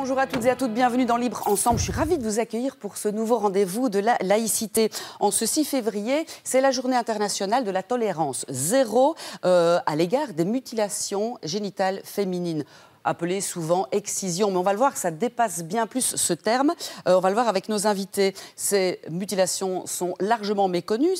bonjour à toutes et à toutes, bienvenue dans Libre Ensemble. Je suis ravie de vous accueillir pour ce nouveau rendez-vous de la laïcité. En ce 6 février, c'est la journée internationale de la tolérance zéro à l'égard des mutilations génitales féminines, appelée souvent excision. Mais on va le voir, ça dépasse bien plus ce terme. On va le voir avec nos invités. Ces mutilations sont largement méconnues.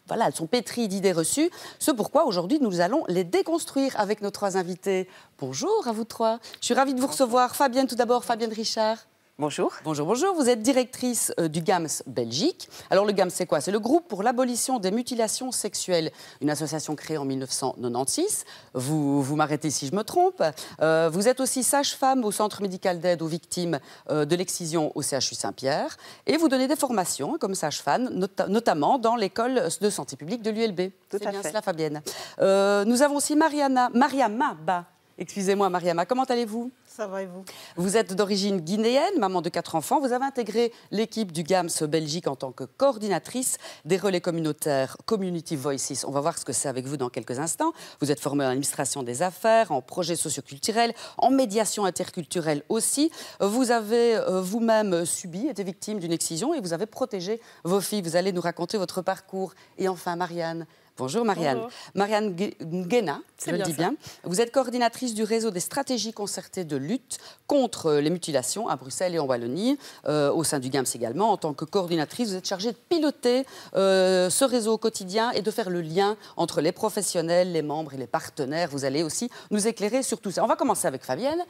Voilà, elles sont pétries d'idées reçues. Ce pourquoi, aujourd'hui, nous allons les déconstruire avec nos trois invités. Bonjour à vous trois. Je suis ravie de vous recevoir. Fabienne, tout d'abord. Fabienne Richard. Bonjour. Bonjour, bonjour. Vous êtes directrice du GAMS Belgique. Alors le GAMS, c'est quoi? C'est le groupe pour l'abolition des mutilations sexuelles, une association créée en 1996. Vous m'arrêtez si je me trompe. Vous êtes aussi sage-femme au Centre médical d'aide aux victimes de l'excision au CHU Saint-Pierre. Et vous donnez des formations comme sage-femme, notamment dans l'école de santé publique de l'ULB. C'est bien cela, Fabienne. Nous avons aussi Mariama Ba. Excusez-moi, Mariama, comment allez-vous? Ça va et vous? Vous êtes d'origine guinéenne, maman de 4 enfants. Vous avez intégré l'équipe du GAMS Belgique en tant que coordinatrice des relais communautaires Community Voices. On va voir ce que c'est avec vous dans quelques instants. Vous êtes formée en administration des affaires, en projets socioculturels, en médiation interculturelle aussi. Vous avez vous-même été victime d'une excision et vous avez protégé vos filles. Vous allez nous raconter votre parcours. Et enfin, Marianne. Bonjour Marianne. Bonjour. Marianne Nguena, je le dis bien. Ça. Vous êtes coordinatrice du réseau des stratégies concertées de lutte contre les mutilations à Bruxelles et en Wallonie, au sein du GAMS également. En tant que coordinatrice, vous êtes chargée de piloter ce réseau au quotidien et de faire le lien entre les professionnels, les membres et les partenaires. Vous allez aussi nous éclairer sur tout ça. On va commencer avec Fabienne,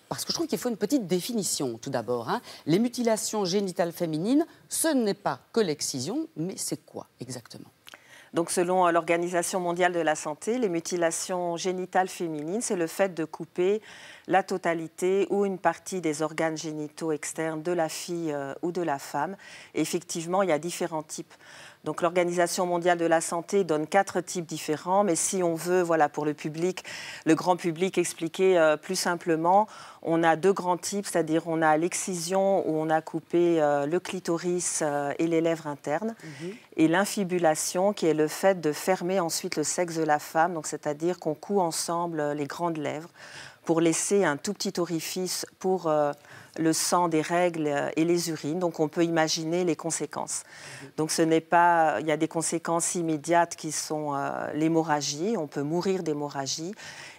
parce que je trouve qu'il faut une petite définition tout d'abord. Les mutilations génitales féminines, ce n'est pas que l'excision, mais c'est quoi exactement? Donc, selon l'Organisation mondiale de la santé, les mutilations génitales féminines, c'est le fait de couper la totalité ou une partie des organes génitaux externes de la fille ou de la femme. Et effectivement, il y a différents types. Donc, l'Organisation mondiale de la santé donne 4 types différents, mais si on veut, voilà, pour le public, le grand public, expliquer plus simplement, on a 2 grands types, c'est-à-dire on a l'excision où on a coupé le clitoris et les lèvres internes, et l'infibulation qui est le fait de fermer ensuite le sexe de la femme, donc c'est-à-dire qu'on coud ensemble les grandes lèvres pour laisser un tout petit orifice pour le sang des règles et les urines. Donc on peut imaginer les conséquences. Donc ce n'est pas, il y a des conséquences immédiates qui sont l'hémorragie, on peut mourir d'hémorragie,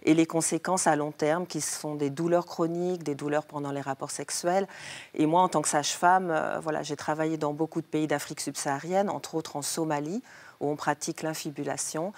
et les conséquences à long terme qui sont des douleurs chroniques, des douleurs pendant les rapports sexuels. Et moi, en tant que sage-femme, voilà, j'ai travaillé dans beaucoup de pays d'Afrique subsaharienne, entre autres en Somalie, où on pratique l'infibulation.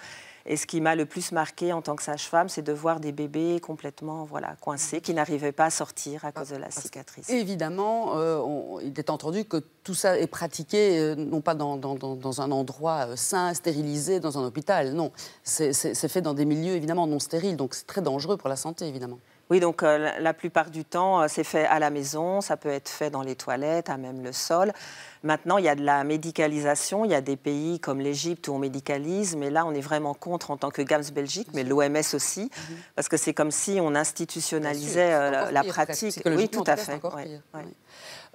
Et ce qui m'a le plus marqué en tant que sage-femme, c'est de voir des bébés complètement coincés, qui n'arrivaient pas à sortir à cause de la cicatrice. Évidemment, il est entendu que tout ça est pratiqué, non pas dans un endroit sain, stérilisé, dans un hôpital. Non, c'est fait dans des milieux évidemment non stériles, donc c'est très dangereux pour la santé, évidemment. Oui, donc la plupart du temps, c'est fait à la maison, ça peut être fait dans les toilettes, à même le sol. Maintenant, il y a de la médicalisation, il y a des pays comme l'Égypte où on médicalise, mais là, on est vraiment contre en tant que GAMS Belgique, mais l'OMS aussi, parce que c'est comme si on institutionnalisait la pratique. Oui, tout à fait.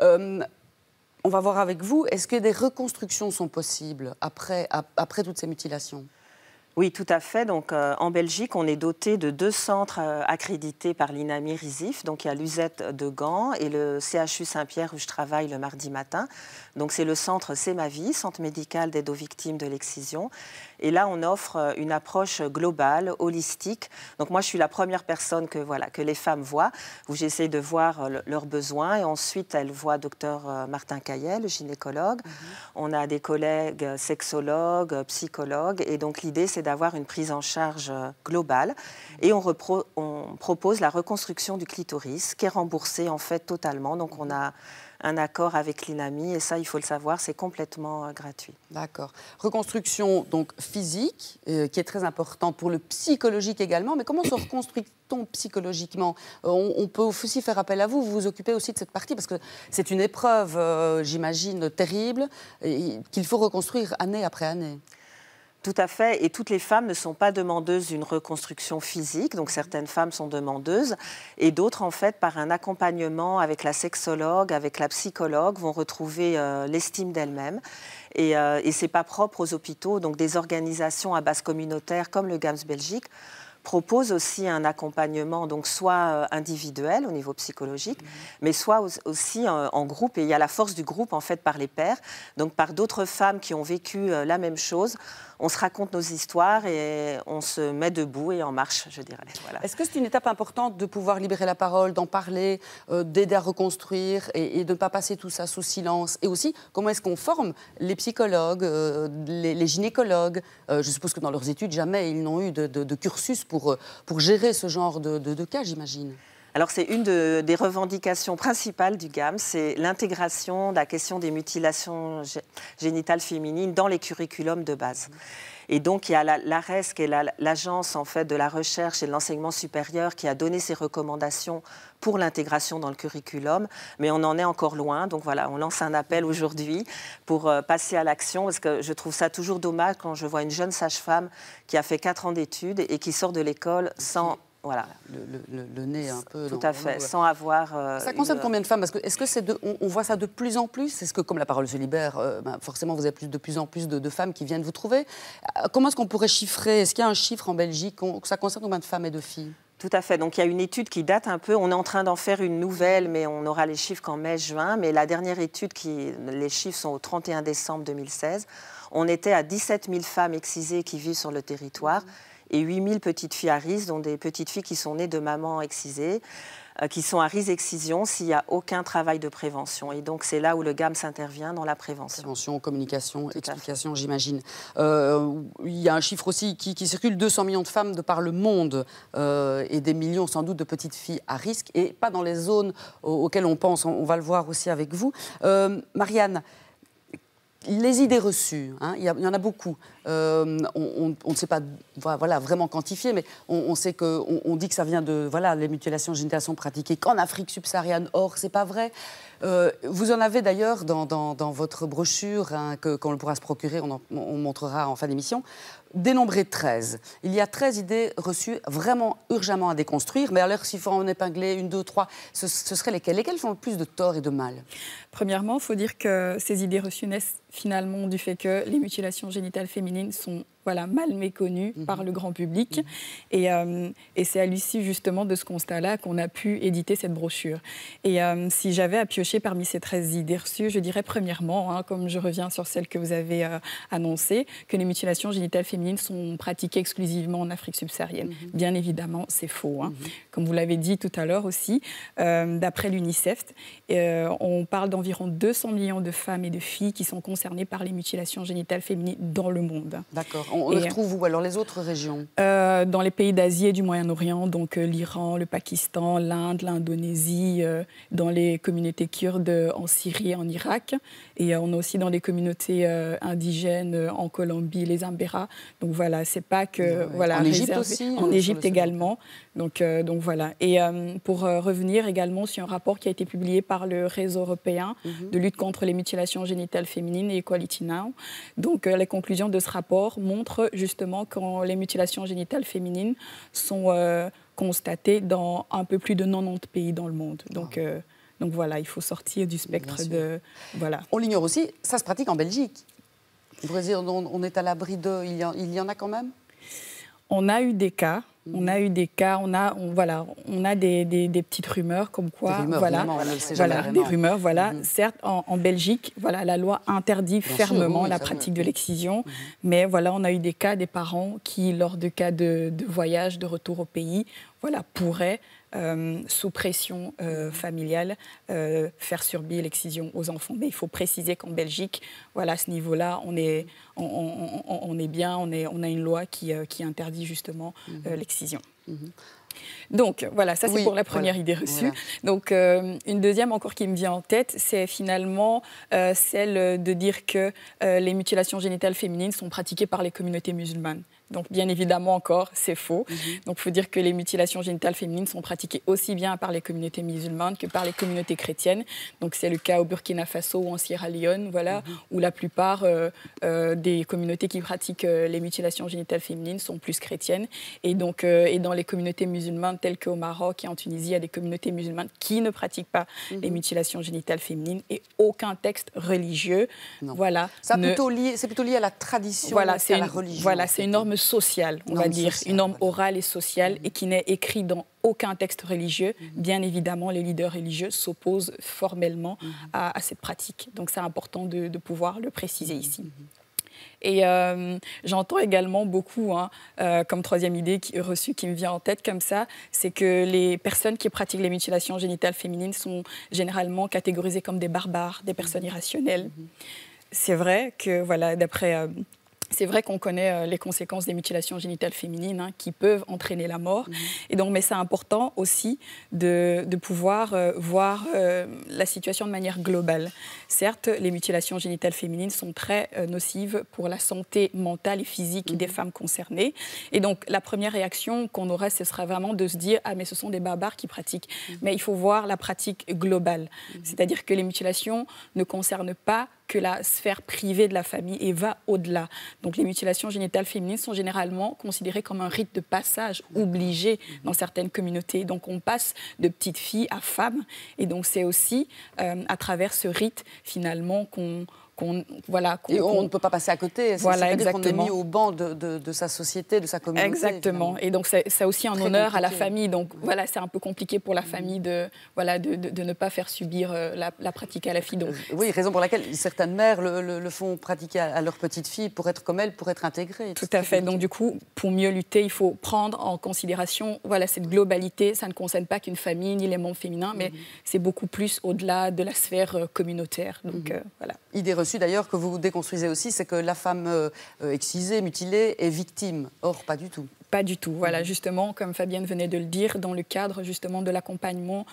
On va voir avec vous, est-ce que des reconstructions sont possibles après toutes ces mutilations? Oui, tout à fait. Donc, en Belgique, on est doté de 2 centres accrédités par l'INAMI-RISIF. Donc, il y a l'UZ de Gand et le CHU Saint-Pierre où je travaille le mardi matin. Donc, c'est le centre C'est ma vie, centre médical d'aide aux victimes de l'excision. Et là, on offre une approche globale, holistique. Donc, moi, je suis la première personne que les femmes voient, où j'essaie de voir leurs besoins. Et ensuite, elles voient docteur Martin Caillet, le gynécologue. On a des collègues sexologues, psychologues. Et donc, l'idée, c'est d'avoir une prise en charge globale. Et on propose la reconstruction du clitoris, qui est remboursée, en fait, totalement. Donc, on a un accord avec l'INAMI, et ça, il faut le savoir, c'est complètement gratuit. D'accord. Reconstruction donc physique, qui est très important pour le psychologique également, mais comment se reconstruit-on psychologiquement? On peut aussi faire appel à vous, vous vous occupez aussi de cette partie, parce que c'est une épreuve, j'imagine, terrible, qu'il faut reconstruire année après année. Tout à fait, et toutes les femmes ne sont pas demandeuses d'une reconstruction physique, donc certaines femmes sont demandeuses, et d'autres, en fait, par un accompagnement avec la sexologue, avec la psychologue, vont retrouver l'estime d'elles-mêmes. Et ce n'est pas propre aux hôpitaux, donc des organisations à base communautaire comme le GAMS Belgique propose aussi un accompagnement, donc soit individuel au niveau psychologique, mais soit aussi en groupe. Et il y a la force du groupe, en fait, par les pairs, donc par d'autres femmes qui ont vécu la même chose. On se raconte nos histoires et on se met debout et en marche, je dirais. Voilà. Est-ce que c'est une étape importante de pouvoir libérer la parole, d'en parler, d'aider à reconstruire et de ne pas passer tout ça sous silence? Et aussi, comment est-ce qu'on forme les psychologues, les gynécologues? Je suppose que dans leurs études, jamais ils n'ont eu de cursus pour gérer ce genre de cas, j'imagine. Alors, c'est une des revendications principales du GAM, c'est l'intégration de la question des mutilations génitales féminines dans les curriculums de base. Et donc, il y a l'ARES, qui est l'agence en fait, de la recherche et de l'enseignement supérieur, qui a donné ses recommandations pour l'intégration dans le curriculum, mais on en est encore loin. Donc voilà, on lance un appel aujourd'hui pour passer à l'action, parce que je trouve ça toujours dommage quand je vois une jeune sage-femme qui a fait 4 ans d'études et qui sort de l'école sans... Voilà. Le nez un peu... Tout à fait, sans avoir... ça concerne combien de femmes? Parce que, est-ce que on voit ça de plus en plus? Est-ce que, comme la parole se libère, forcément, vous avez de plus en plus de femmes qui viennent vous trouver? Comment est-ce qu'on pourrait chiffrer? Est-ce qu'il y a un chiffre en Belgique? Ça concerne combien de femmes et de filles? Tout à fait. Donc, il y a une étude qui date un peu. On est en train d'en faire une nouvelle, mais on aura les chiffres qu'en mai-juin. Mais la dernière étude, les chiffres sont au 31 décembre 2016. On était à 17 000 femmes excisées qui vivent sur le territoire. Et 8 000 petites filles à risque, dont des petites filles qui sont nées de mamans excisées, qui sont à risque d'excision s'il n'y a aucun travail de prévention. Et donc, c'est là où le GAM s'intervient dans la prévention. Prévention, communication, explication, j'imagine. Il y a un chiffre aussi qui circule, 200 millions de femmes de par le monde et des millions sans doute de petites filles à risque, et pas dans les zones auxquelles on pense. On va le voir aussi avec vous. Marianne, les idées reçues, il y en a beaucoup. On ne sait pas vraiment quantifier, mais on sait qu'on dit que ça vient de... Voilà, les mutilations génitales sont pratiquées qu'en Afrique subsaharienne. Or, ce n'est pas vrai. Vous en avez d'ailleurs dans votre brochure, qu'on pourra se procurer, on montrera en fin d'émission, dénombré 13. Il y a 13 idées reçues vraiment urgemment à déconstruire, mais alors s'il faut en épingler 1, 2, 3, ce seraient lesquelles? Lesquelles font le plus de tort et de mal? Premièrement, il faut dire que ces idées reçues naissent finalement du fait que les mutilations génitales féminines sont mal méconnues par le grand public. Et c'est à l'issue justement de ce constat-là qu'on a pu éditer cette brochure. Et si j'avais à piocher parmi ces 13 idées reçues, je dirais premièrement, comme je reviens sur celle que vous avez annoncée, que les mutilations génitales féminines sont pratiquées exclusivement en Afrique subsaharienne. Bien évidemment, c'est faux. Comme vous l'avez dit tout à l'heure aussi, d'après l'UNICEF, on parle d'environ 200 millions de femmes et de filles qui sont concernées par les mutilations génitales féminines dans le monde. D'accord. On les retrouve où, alors, les autres régions? Dans les pays d'Asie et du Moyen-Orient, donc l'Iran, le Pakistan, l'Inde, l'Indonésie, dans les communautés kurdes en Syrie et en Irak. Et on a aussi dans les communautés indigènes en Colombie, les Zambéras. Donc voilà, c'est pas que... En Égypte aussi? En Égypte également. Donc voilà. Et pour revenir également sur un rapport qui a été publié par le Réseau européen de lutte contre les mutilations génitales féminines et Equality Now. Donc les conclusions de ce rapport montrent justement que les mutilations génitales féminines sont constatées dans un peu plus de 90 pays dans le monde. Donc voilà, il faut sortir du spectre de... Voilà. On l'ignore aussi, ça se pratique en Belgique. Vous voulez dire, on est à l'abri de... Il y en a quand même? On a eu des cas. On a eu des cas, on a des petites rumeurs comme quoi, des rumeurs, Certes, en Belgique, la loi interdit fermement la pratique de l'excision, mais on a eu des cas des parents qui, lors de cas de voyage, de retour au pays, pourraient, sous pression familiale, faire subir l'excision aux enfants. Mais il faut préciser qu'en Belgique, à ce niveau-là, on est bien, on a une loi qui interdit justement l'excision. Donc ça c'est pour la première idée reçue. Donc une deuxième encore qui me vient en tête, c'est finalement celle de dire que les mutilations génitales féminines sont pratiquées par les communautés musulmanes. Donc, bien évidemment, encore, c'est faux. Donc, il faut dire que les mutilations génitales féminines sont pratiquées aussi bien par les communautés musulmanes que par les communautés chrétiennes. Donc, c'est le cas au Burkina Faso ou en Sierra Leone, où la plupart des communautés qui pratiquent les mutilations génitales féminines sont plus chrétiennes. Et donc, et dans les communautés musulmanes, telles qu'au Maroc et en Tunisie, il y a des communautés musulmanes qui ne pratiquent pas les mutilations génitales féminines et aucun texte religieux. C'est plutôt lié à la tradition qu'à la religion. C'est une norme sociale, on va dire, une norme orale et sociale et qui n'est écrite dans aucun texte religieux. Bien évidemment, les leaders religieux s'opposent formellement à cette pratique. Donc c'est important de pouvoir le préciser ici. Et j'entends également beaucoup, comme troisième idée reçue qui me vient en tête comme ça, c'est que les personnes qui pratiquent les mutilations génitales féminines sont généralement catégorisées comme des barbares, des personnes irrationnelles. C'est vrai que, voilà, c'est vrai qu'on connaît les conséquences des mutilations génitales féminines qui peuvent entraîner la mort. Et donc, mais c'est important aussi de pouvoir voir la situation de manière globale. Certes, les mutilations génitales féminines sont très nocives pour la santé mentale et physique des femmes concernées. Et donc, la première réaction qu'on aurait, ce sera vraiment de se dire « Ah, mais ce sont des barbares qui pratiquent ». Mais il faut voir la pratique globale. C'est-à-dire que les mutilations ne concernent pas que la sphère privée de la famille et va au-delà. Donc les mutilations génitales féminines sont généralement considérées comme un rite de passage obligé dans certaines communautés. Donc on passe de petite fille à femme. Et donc c'est aussi à travers ce rite finalement qu'on ne peut pas passer à côté. Voilà, c'est-à-dire qu'on est mis au banc de sa société, de sa communauté. Exactement. Évidemment. Et donc, c'est aussi un honneur à la famille. Donc, voilà, c'est un peu compliqué pour la famille de ne pas faire subir la pratique à la fille. Donc, oui, raison pour laquelle certaines mères le font pratiquer à leur petite fille pour être comme elle, pour être intégrée. Tout à fait. Donc, du coup, pour mieux lutter, il faut prendre en considération cette globalité. Ça ne concerne pas qu'une famille ni les membres féminins, mais c'est beaucoup plus au-delà de la sphère communautaire. Donc, voilà. Idée reçue d'ailleurs que vous déconstruisez aussi, c'est que la femme excisée, mutilée est victime. Or, pas du tout. Pas du tout. Voilà, justement, comme Fabienne venait de le dire, dans le cadre justement de l'accompagnement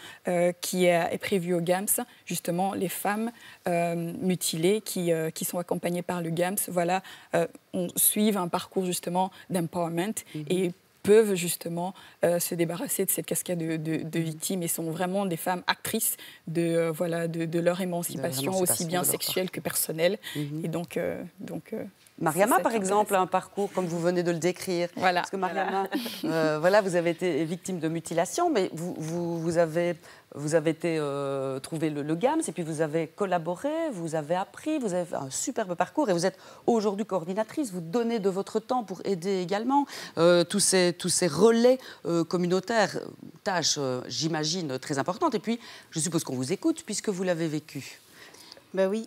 qui est prévu au GAMS, justement, les femmes mutilées qui sont accompagnées par le GAMS, suivent un parcours justement d'empowerment et peuvent justement se débarrasser de cette cascade de victimes et sont vraiment des femmes actrices de leur émancipation, aussi bien sexuelle que personnelle. Et donc Mariama, par exemple, a un parcours comme vous venez de le décrire. Voilà. Parce que Mariama, vous avez été victime de mutilation, mais vous avez été trouver le GAMS et puis vous avez collaboré, vous avez appris, vous avez fait un superbe parcours et vous êtes aujourd'hui coordinatrice. Vous donnez de votre temps pour aider également tous ces relais communautaires, tâche, j'imagine, très importante. Et puis, je suppose qu'on vous écoute puisque vous l'avez vécu. Ben oui,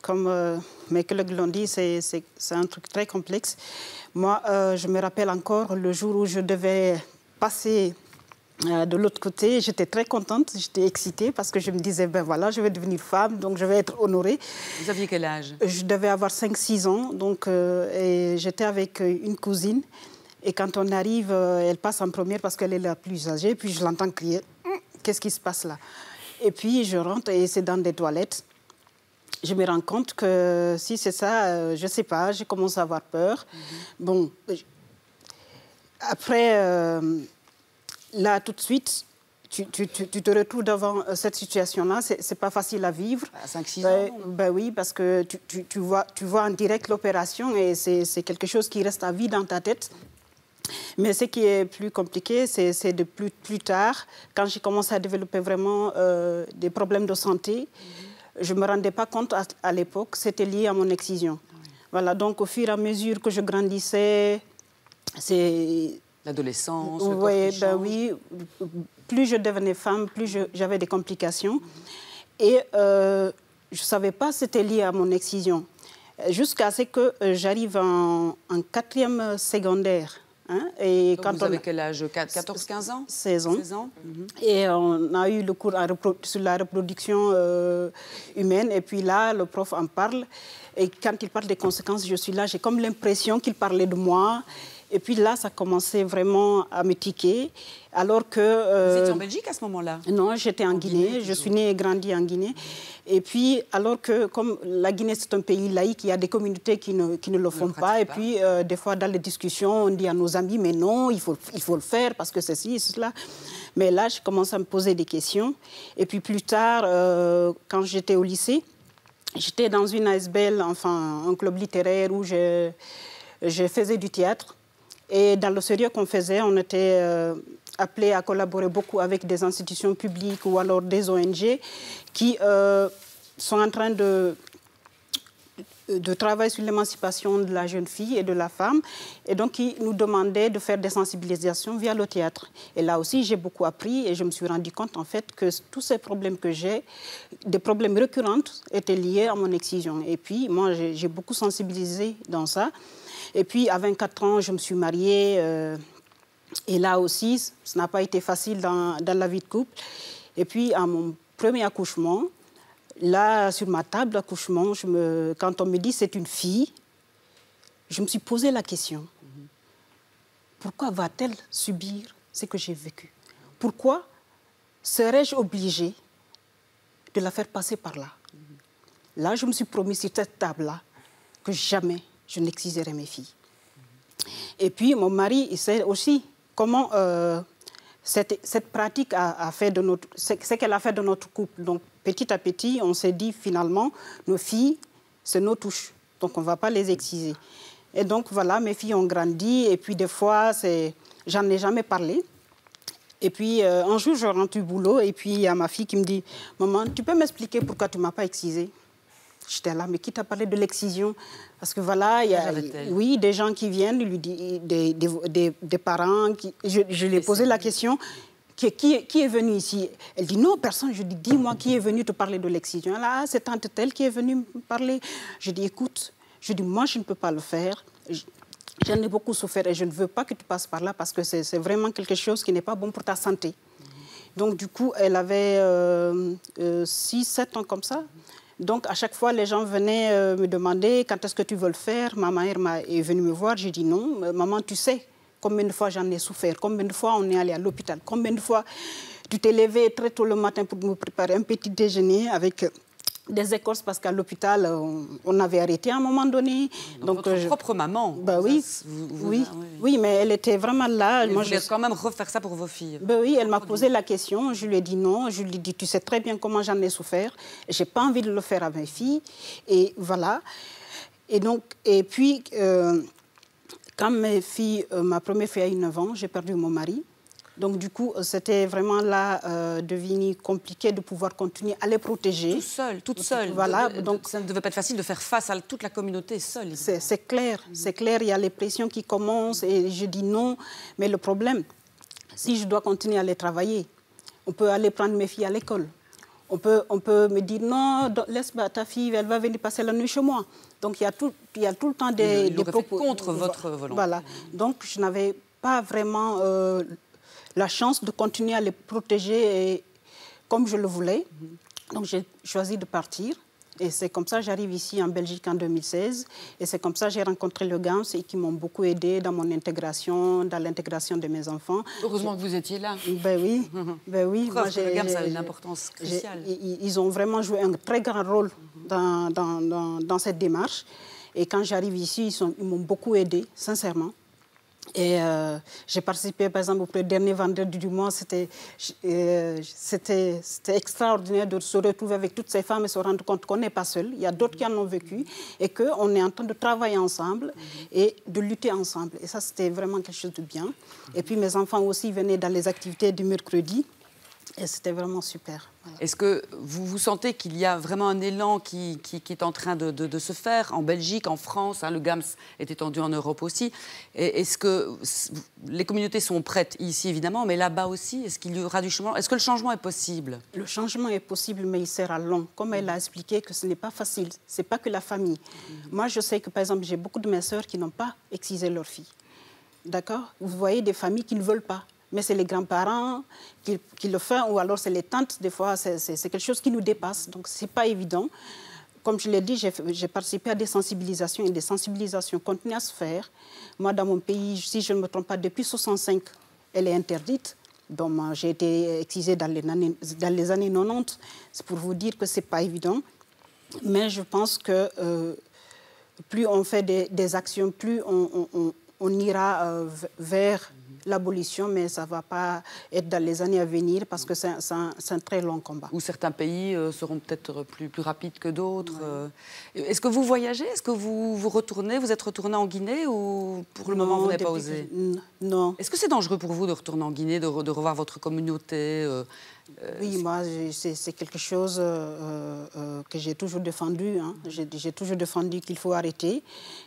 comme mes collègues l'ont dit, c'est un truc très complexe. Moi, je me rappelle encore le jour où je devais passer de l'autre côté. J'étais très contente, j'étais excitée parce que je me disais, ben voilà, je vais devenir femme, donc je vais être honorée. Vous aviez quel âge? Je devais avoir 5-6 ans, donc, et j'étais avec une cousine. Et quand on arrive, elle passe en première parce qu'elle est la plus âgée, puis je l'entends crier, qu'est-ce qui se passe là? Et puis je rentre et c'est dans des toilettes. Je me rends compte que si c'est ça, je ne sais pas, j'ai commencé à avoir peur. Bon, après, là, tout de suite, tu te retrouves devant cette situation-là. Ce n'est pas facile à vivre. À 5-6 ans. Ben oui, parce que tu vois en direct l'opération et c'est quelque chose qui reste à vie dans ta tête. Mais ce qui est plus compliqué, c'est de plus tard, quand j'ai commencé à développer vraiment des problèmes de santé. Je ne me rendais pas compte à l'époque, c'était lié à mon excision. Voilà, donc au fur et à mesure que je grandissais, c'est... L'adolescence, oui, plus je devenais femme, plus j'avais des complications. Et je ne savais pas que c'était lié à mon excision. Jusqu'à ce que j'arrive en 4e secondaire. Et donc vous avez quel âge? 14-15 ans? 16 ans. 16 ans. Et on a eu le cours sur la reproduction humaine. Et puis là, le prof en parle. Et quand il parle des conséquences, je suis là. J'ai comme l'impression qu'il parlait de moi. Et puis là, ça commençait vraiment à me tiquer. Alors que... Vous étiez en Belgique à ce moment-là? Non, j'étais en Guinée. Je suis née et grandie en Guinée. Et puis, alors que, comme la Guinée, c'est un pays laïque, il y a des communautés qui ne le font pas. Et puis, des fois, dans les discussions, on dit à nos amis, mais non, il faut le faire parce que ceci, cela. Mais là, je commence à me poser des questions. Et puis, plus tard, quand j'étais au lycée, j'étais dans une ASBL, enfin, un club littéraire où je faisais du théâtre. Et dans le sérieux qu'on faisait, on était appelés à collaborer beaucoup avec des institutions publiques ou alors des ONG qui sont en train de de travail sur l'émancipation de la jeune fille et de la femme. Et donc, ils nous demandaient de faire des sensibilisations via le théâtre. Et là aussi, j'ai beaucoup appris et je me suis rendu compte, en fait, que tous ces problèmes que j'ai, des problèmes récurrents, étaient liés à mon excision. Et puis, moi, j'ai beaucoup sensibilisé dans ça. Et puis, à 24 ans, je me suis mariée. Et là aussi, ça n'a pas été facile dans la vie de couple. Et puis, à mon premier accouchement, là, sur ma table d'accouchement, quand on me dit c'est une fille, je me suis posé la question. Pourquoi va-t-elle subir ce que j'ai vécu? Pourquoi serais-je obligée de la faire passer par là? Là, je me suis promis sur cette table-là que jamais je n'exciserai mes filles. Et puis, mon mari, il sait aussi comment cette pratique a fait de notre... ce qu'elle a fait de notre couple. Donc, petit à petit, on s'est dit, finalement, nos filles, c'est nos touches. Donc, on ne va pas les exciser. Et donc, voilà, mes filles ont grandi. Et puis, des fois, j'en ai jamais parlé. Et puis, un jour, je rentre du boulot. Et puis, il y a ma fille qui me dit, « Maman, tu peux m'expliquer pourquoi tu ne m'as pas excisée ?» J'étais là, mais qui t'a parlé de l'excision? Parce que voilà, il y a des gens qui viennent, lui disent, des parents. Je lui ai posé la question, qui est venu ici? Elle dit non, personne. Je dis, dis-moi qui est venu te parler de l'excision. Là, c'est tante telle qui est venue me parler. Je dis, écoute, moi, je ne peux pas le faire. J'en ai beaucoup souffert et je ne veux pas que tu passes par là parce que c'est vraiment quelque chose qui n'est pas bon pour ta santé. Donc, du coup, elle avait 6-7 ans comme ça. Donc, à chaque fois, les gens venaient me demander quand est-ce que tu veux le faire. Ma mère est venue me voir. J'ai dit non. Maman, tu sais combien de fois j'en ai souffert, combien de fois on est allé à l'hôpital, combien de fois tu t'es levé très tôt le matin pour me préparer un petit déjeuner avec des écorces parce qu'à l'hôpital, on avait arrêté à un moment donné. Donc votre propre maman. Bah oui, oui, mais elle était vraiment là. Moi, je voulais quand même refaire ça pour vos filles. Bah oui, elle m'a posé la question. Je lui ai dit non. Je lui ai dit, tu sais très bien comment j'en ai souffert. Je n'ai pas envie de le faire à mes filles. Et voilà. Et puis, quand ma première fille a eu 9 ans, j'ai perdu mon mari. Donc, du coup, c'était vraiment là devenu compliqué de pouvoir continuer à les protéger. Toute seule. Voilà. Donc, ça ne devait pas être facile de faire face à toute la communauté seule. C'est clair, c'est clair. Il y a les pressions qui commencent et je dis non. Mais le problème, si je dois continuer à les travailler, on peut aller prendre mes filles à l'école. On peut me dire non, laisse ta fille, elle va venir passer la nuit chez moi. Donc, il y a tout le temps des propos contre votre volonté. Voilà. Donc, je n'avais pas vraiment la chance de continuer à les protéger comme je le voulais. Donc, j'ai choisi de partir. Et c'est comme ça que j'arrive ici en Belgique en 2016. Et c'est comme ça que j'ai rencontré le GAMS et qui m'ont beaucoup aidé dans mon intégration, dans l'intégration de mes enfants. Heureusement que vous étiez là. Ben oui. Ben oui. Preuve que le GAMS a une importance cruciale. Ils ont vraiment joué un très grand rôle dans cette démarche. Et quand j'arrive ici, ils m'ont beaucoup aidé, sincèrement. Et j'ai participé, par exemple, au dernier vendredi du mois. C'était extraordinaire de se retrouver avec toutes ces femmes et se rendre compte qu'on n'est pas seul. Il y a d'autres qui en ont vécu et qu'on est en train de travailler ensemble et de lutter ensemble. Et ça, c'était vraiment quelque chose de bien. Et puis, mes enfants aussi venaient dans les activités du mercredi. Et c'était vraiment super. Voilà. Est-ce que vous sentez qu'il y a vraiment un élan qui est en train de se faire en Belgique, en France, le GAMS est étendu en Europe aussi. Est-ce que les communautés sont prêtes ici, évidemment, mais là-bas aussi? Est-ce qu'il y aura du changement? Est-ce que le changement est possible? Le changement est possible, mais il sera long. Comme elle a expliqué que ce n'est pas facile. Ce n'est pas que la famille. Moi, je sais que, par exemple, j'ai beaucoup de mes sœurs qui n'ont pas excisé leur fille. D'accord? Vous voyez des familles qui ne veulent pas. Mais c'est les grands-parents qui le font, ou alors c'est les tantes, des fois, c'est quelque chose qui nous dépasse. Donc, ce n'est pas évident. Comme je l'ai dit, j'ai participé à des sensibilisations, et des sensibilisations continuent à se faire. Moi, dans mon pays, si je ne me trompe pas, depuis 1965, elle est interdite. Donc, j'ai été excisée dans les années 90. C'est pour vous dire que ce n'est pas évident. Mais je pense que plus on fait des actions, plus on ira vers l'abolition, mais ça ne va pas être dans les années à venir parce que c'est un très long combat. Ou certains pays seront peut-être plus rapides que d'autres. Ouais. Est-ce que vous voyagez? Est-ce que vous retournez? Vous êtes retourné en Guinée ou pour le moment vous n'avez pas osé? Non. Est-ce que c'est dangereux pour vous de retourner en Guinée, de revoir votre communauté? Oui, moi, c'est quelque chose que j'ai toujours défendu. Hein. J'ai toujours défendu qu'il faut arrêter.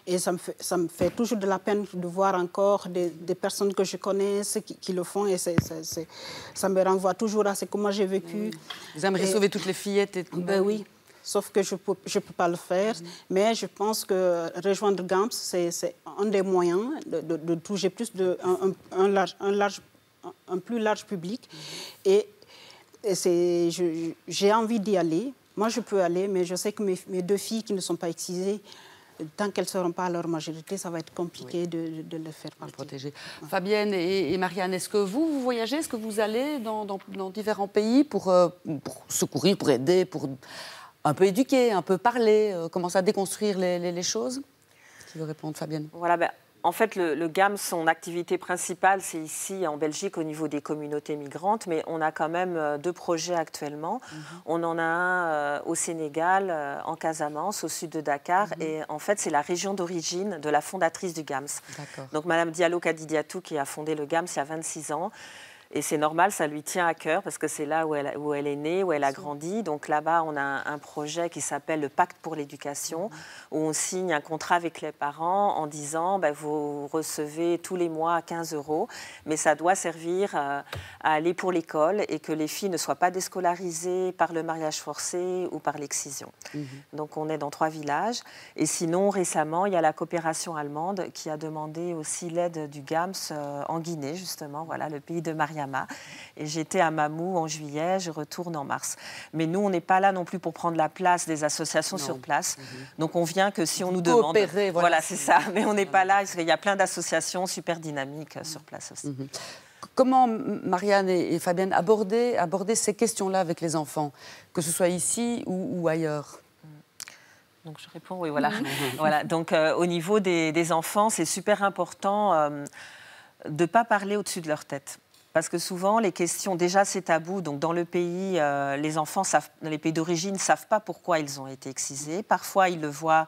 Et ça me fait toujours de la peine de voir encore des personnes que je connais qui le font. Et ça me renvoie toujours à ce que moi j'ai vécu. Vous aimeriez sauver toutes les fillettes et tout. Ben oui. Sauf que je peux pas le faire. Mais je pense que rejoindre GAMS, c'est un des moyens de toucher plus un plus large public. Et j'ai envie d'y aller. Moi, je peux aller, mais je sais que mes deux filles qui ne sont pas excisées, tant qu'elles ne seront pas à leur majorité, ça va être compliqué de le faire partie. Protéger. Ouais. Fabienne et Marianne, est-ce que vous voyagez? Est-ce que vous allez dans différents pays pour secourir, pour aider, pour un peu éduquer, un peu parler, commencer à déconstruire les choses? Qui veut répondre, Fabienne? Voilà, en fait, le GAMS, son activité principale, c'est ici en Belgique au niveau des communautés migrantes, mais on a quand même 2 projets actuellement. On en a un au Sénégal, en Casamance, au sud de Dakar, et en fait, c'est la région d'origine de la fondatrice du GAMS. Donc, Madame Diallo Kadidiatou, qui a fondé le GAMS il y a 26 ans. Et c'est normal, ça lui tient à cœur parce que c'est là où elle est née, où elle a grandi. Donc là-bas, on a un projet qui s'appelle le Pacte pour l'éducation, où on signe un contrat avec les parents en disant vous recevez tous les mois 15 €, mais ça doit servir à aller pour l'école et que les filles ne soient pas déscolarisées par le mariage forcé ou par l'excision. Donc on est dans 3 villages. Et sinon, récemment, il y a la coopération allemande qui a demandé aussi l'aide du GAMS en Guinée, justement, voilà, le pays de Mariama. Et j'étais à Mamou en juillet, je retourne en mars. Mais nous, on n'est pas là non plus pour prendre la place des associations sur place. Donc on vient que si on nous demande. Voilà, c'est ça. Mais on n'est pas là, parce qu'il y a plein d'associations super dynamiques sur place aussi. Comment, Marianne et Fabienne, aborder ces questions-là avec les enfants, que ce soit ici ou ailleurs? Donc je réponds, oui, voilà. Voilà. Donc au niveau des enfants, c'est super important de ne pas parler au-dessus de leur tête. Parce que souvent, les questions, déjà c'est tabou, donc dans le pays, les enfants, dans les pays d'origine, ne savent pas pourquoi ils ont été excisés. Parfois, ils le voient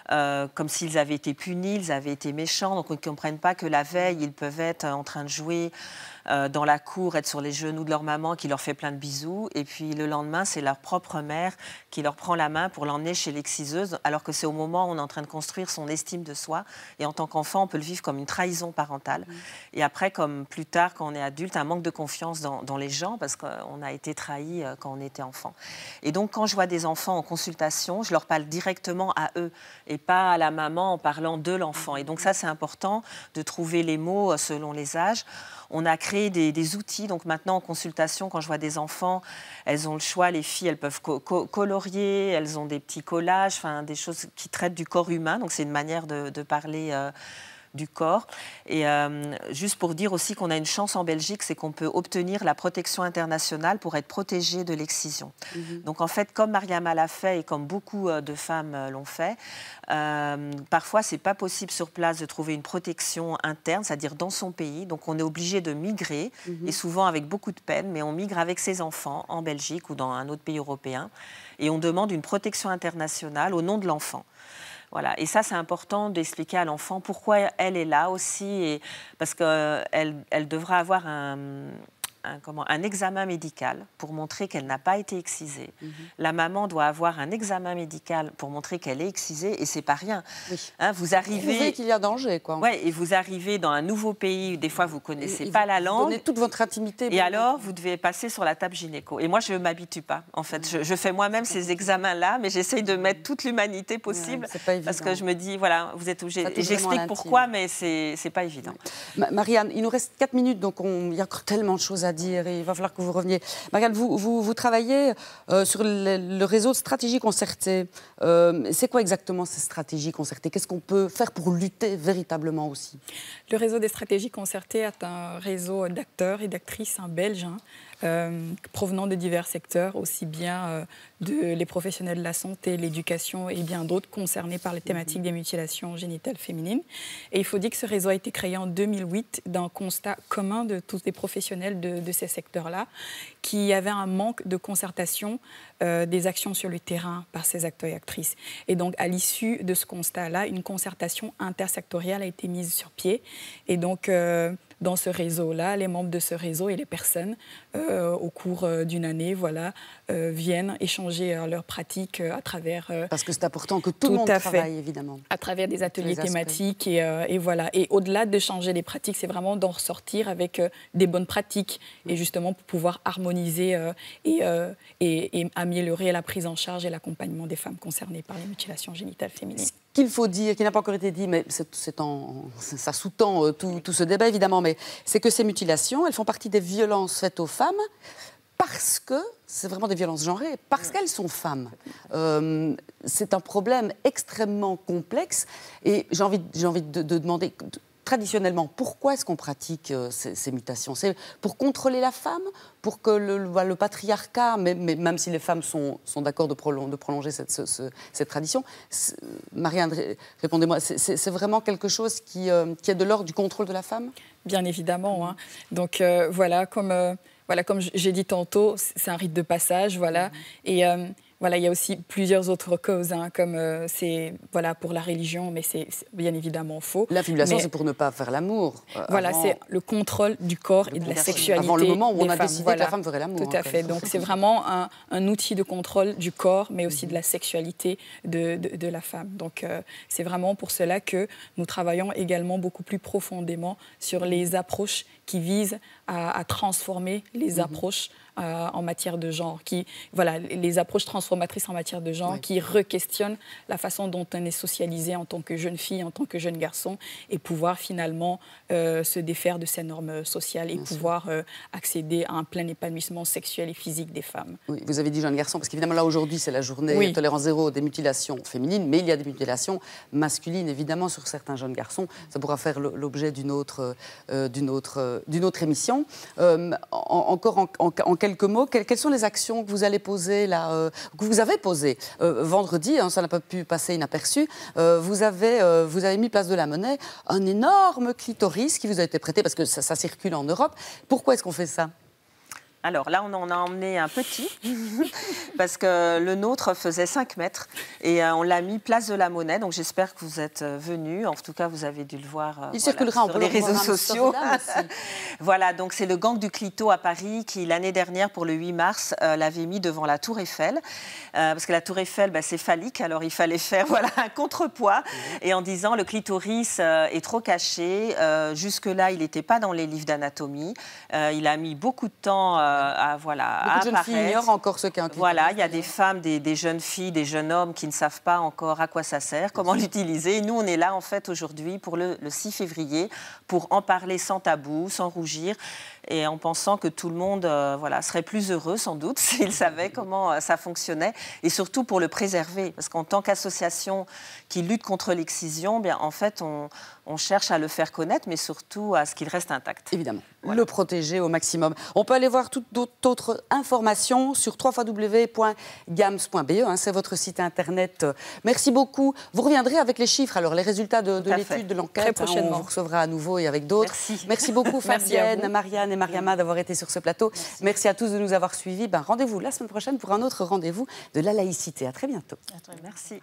comme s'ils avaient été punis, ils avaient été méchants, donc ils ne comprennent pas que la veille, ils peuvent être en train de jouer dans la cour, être sur les genoux de leur maman qui leur fait plein de bisous, et puis le lendemain, c'est leur propre mère qui leur prend la main pour l'emmener chez l'exciseuse, alors que c'est au moment où on est en train de construire son estime de soi, et en tant qu'enfant, on peut le vivre comme une trahison parentale. Et après, comme plus tard, quand on est adulte, un manque de confiance dans les gens, parce qu'on a été trahi quand on était enfant. Et donc, quand je vois des enfants en consultation, je leur parle directement à eux, et pas à la maman en parlant de l'enfant. Et donc ça, c'est important de trouver les mots selon les âges. On a créé des outils. Donc maintenant, en consultation, quand je vois des enfants, elles ont le choix. Les filles, elles peuvent colorier, elles ont des petits collages, enfin, des choses qui traitent du corps humain. Donc c'est une manière de parler du corps. Et juste pour dire aussi qu'on a une chance en Belgique, c'est qu'on peut obtenir la protection internationale pour être protégé de l'excision. Donc en fait, comme Mariama l'a fait et comme beaucoup de femmes l'ont fait, parfois c'est pas possible sur place de trouver une protection interne, c'est-à-dire dans son pays. Donc on est obligé de migrer, et souvent avec beaucoup de peine, mais on migre avec ses enfants en Belgique ou dans un autre pays européen, et on demande une protection internationale au nom de l'enfant. Voilà. Et ça, c'est important d'expliquer à l'enfant pourquoi elle est là aussi, et parce qu'elle devra avoir un examen médical pour montrer qu'elle n'a pas été excisée. La maman doit avoir un examen médical pour montrer qu'elle est excisée, et c'est pas rien. Hein, vous arrivez... Prouver qu'il y a danger, quoi. Ouais, et vous arrivez dans un nouveau pays, des fois vous connaissez pas la langue. Vous donnez toute votre intimité. Et alors, vous devez passer sur la table gynéco. Et moi, je ne m'habitue pas, en fait. Je fais moi-même ces examens-là, mais j'essaye de mettre toute l'humanité possible, parce que je me dis, voilà, vous êtes obligés. Et j'explique pourquoi, mais c'est pas évident. Marianne, il nous reste 4 minutes, donc il y a encore tellement de choses à dire et il va falloir que vous reveniez. Marianne, vous travaillez sur le réseau de stratégie concertée. C'est quoi exactement ces stratégies concertées? Qu'est-ce qu'on peut faire pour lutter véritablement aussi? Le réseau des stratégies concertées est un réseau d'acteurs et d'actrices belges, provenant de divers secteurs, aussi bien les professionnels de la santé, l'éducation et bien d'autres concernés par les thématiques des mutilations génitales féminines. Et il faut dire que ce réseau a été créé en 2008 d'un constat commun de tous les professionnels de ces secteurs-là, qui avaient un manque de concertation des actions sur le terrain par ces acteurs et actrices. Et donc, à l'issue de ce constat-là, une concertation intersectorielle a été mise sur pied. Et donc, dans ce réseau-là, les membres de ce réseau et les personnes, au cours d'une année, voilà, viennent échanger leurs pratiques à travers... Parce que c'est important que tout le monde travaille, évidemment. À travers des ateliers thématiques et voilà. Et au-delà de changer les pratiques, c'est vraiment d'en ressortir avec des bonnes pratiques et justement pour pouvoir harmoniser et améliorer la prise en charge et l'accompagnement des femmes concernées par les mutilations génitales féminines. Ce qu'il faut dire, qui n'a pas encore été dit, mais ça sous-tend tout ce débat évidemment, mais c'est que ces mutilations, elles font partie des violences faites aux femmes parce que, c'est vraiment des violences genrées, parce qu'elles sont femmes. C'est un problème extrêmement complexe et j'ai envie de demander... Traditionnellement, pourquoi est-ce qu'on pratique ces mutations? C'est pour contrôler la femme, pour que le patriarcat, même si les femmes sont d'accord de prolonger cette tradition. Marianne, répondez-moi, c'est vraiment quelque chose qui est de l'ordre du contrôle de la femme? Bien évidemment. Hein. Donc voilà, comme j'ai dit tantôt, c'est un rite de passage, voilà. Et voilà, il y a aussi plusieurs autres causes, hein, comme c'est pour la religion, mais c'est bien évidemment faux. La fibulation, c'est pour ne pas faire l'amour. Voilà, c'est le contrôle du corps et de la sexualité. Avant le moment où on a femmes. décidé que la femme ferait l'amour. Tout à fait. Donc c'est vraiment un outil de contrôle du corps, mais aussi de la sexualité de la femme. Donc c'est vraiment pour cela que nous travaillons également beaucoup plus profondément sur les approches qui visent à transformer les approches en matière de genre, les approches transformatrices en matière de genre, qui requestionnent la façon dont on est socialisé en tant que jeune fille, en tant que jeune garçon, et pouvoir finalement se défaire de ces normes sociales et pouvoir accéder à un plein épanouissement sexuel et physique des femmes. Oui, vous avez dit jeune garçon, parce qu'évidemment là aujourd'hui c'est la journée tolérance zéro des mutilations féminines, mais il y a des mutilations masculines évidemment sur certains jeunes garçons. Ça pourra faire l'objet d'une autre émission. Encore en quelques mots, quelles sont les actions que vous allez poser là, que vous avez posées vendredi, ça n'a pas pu passer inaperçu. Vous avez mis place de la Monnaie un énorme clitoris qui vous a été prêté parce que ça circule en Europe. Pourquoi est-ce qu'on fait ça ? Alors là, on en a emmené un petit, parce que le nôtre faisait 5 mètres, et on l'a mis place de la Monnaie, donc j'espère que vous êtes venus, en tout cas vous avez dû le voir sur les réseaux sociaux. Voilà, donc c'est le gang du Clito à Paris qui, l'année dernière, pour le 8 mars, l'avait mis devant la Tour Eiffel, parce que la Tour Eiffel, c'est phallique, alors il fallait faire un contrepoids, et en disant le clitoris est trop caché, jusque-là il n'était pas dans les livres d'anatomie, il a mis beaucoup de temps beaucoup de jeunes filles ignorent encore ce qu'est un clitoris. Voilà, il y a des femmes, des jeunes filles, des jeunes hommes qui ne savent pas encore à quoi ça sert, comment l'utiliser. Et nous, on est là, en fait, aujourd'hui, pour le 6 février, pour en parler sans tabou, sans rougir, et en pensant que tout le monde serait plus heureux, sans doute, s'il savait comment ça fonctionnait, et surtout pour le préserver. Parce qu'en tant qu'association qui lutte contre l'excision, en fait, on cherche à le faire connaître, mais surtout à ce qu'il reste intact. Évidemment, le protéger au maximum. On peut aller voir toute d'autres informations sur www.gams.be, c'est votre site internet. Merci beaucoup. Vous reviendrez avec les chiffres, alors les résultats de l'étude, de l'enquête. On vous recevra à nouveau et avec d'autres. Merci beaucoup Fabienne, Marianne et Mariama d'avoir été sur ce plateau. Merci à tous de nous avoir suivis. Rendez-vous la semaine prochaine pour un autre rendez-vous de la laïcité. À très bientôt. Merci.